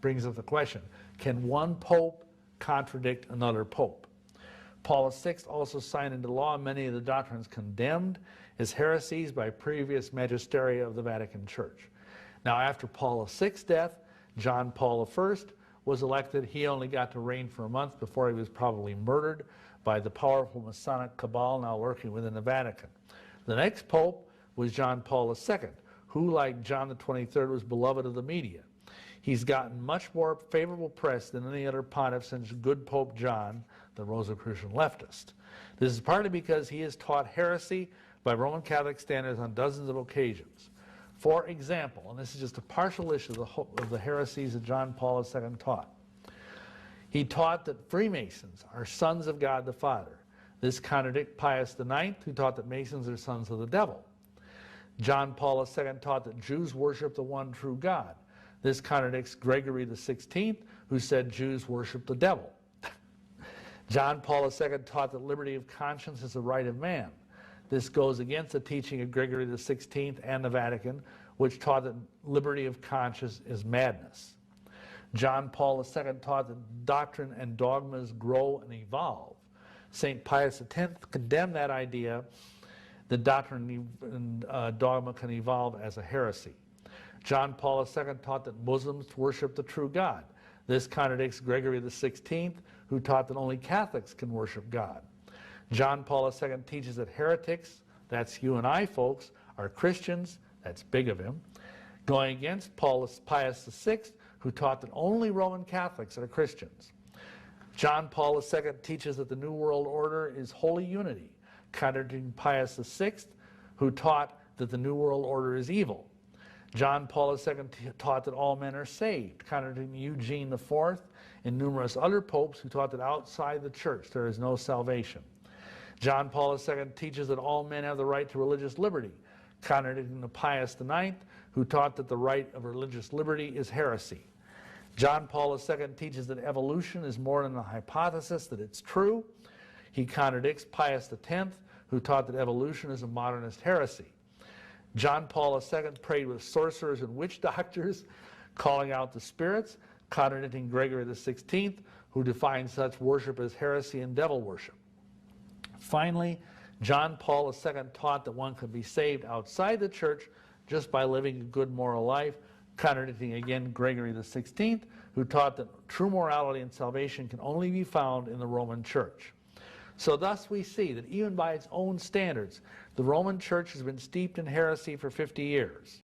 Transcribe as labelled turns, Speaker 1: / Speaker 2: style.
Speaker 1: brings up the question, can one pope contradict another pope? Paul VI also signed into law many of the doctrines condemned as heresies by previous magisteria of the Vatican Church. Now, after Paul VI's death, John Paul I was elected. He only got to reign for a month before he was probably murdered by the powerful Masonic cabal now lurking within the Vatican. The next pope was John Paul II, who, like John the 23rd, was beloved of the media. He's gotten much more favorable press than any other pontiff since good Pope John, the Rosicrucian leftist. This is partly because he has taught heresy by Roman Catholic standards on dozens of occasions. For example, and this is just a partial list of the heresies that John Paul II taught. He taught that Freemasons are sons of God the Father. This contradicts Pius IX, who taught that Masons are sons of the devil. John Paul II taught that Jews worship the one true God. This contradicts Gregory XVI, who said Jews worship the devil. John Paul II taught that liberty of conscience is a right of man. This goes against the teaching of Gregory XVI and the Vatican, which taught that liberty of conscience is madness. John Paul II taught that doctrine and dogmas grow and evolve. St. Pius X condemned that idea that doctrine and dogma can evolve as a heresy. John Paul II taught that Muslims worship the true God. This contradicts Gregory XVI, who taught that only Catholics can worship God. John Paul II teaches that heretics, that's you and I folks, are Christians, that's big of him, going against Pius VI, who taught that only Roman Catholics are Christians. John Paul II teaches that the New World Order is holy unity, contradicting Pius VI, who taught that the New World Order is evil. John Paul II taught that all men are saved, contradicting Eugene IV and numerous other popes who taught that outside the church there is no salvation. John Paul II teaches that all men have the right to religious liberty, contradicting the Pius IX, who taught that the right of religious liberty is heresy. John Paul II teaches that evolution is more than a hypothesis, that it's true. He contradicts Pius X, who taught that evolution is a modernist heresy. John Paul II prayed with sorcerers and witch doctors, calling out the spirits, contradicting Gregory XVI, who defined such worship as heresy and devil worship. Finally, John Paul II taught that one could be saved outside the church just by living a good moral life, contradicting again Gregory XVI, who taught that true morality and salvation can only be found in the Roman Church. So thus we see that even by its own standards, the Roman Church has been steeped in heresy for 50 years.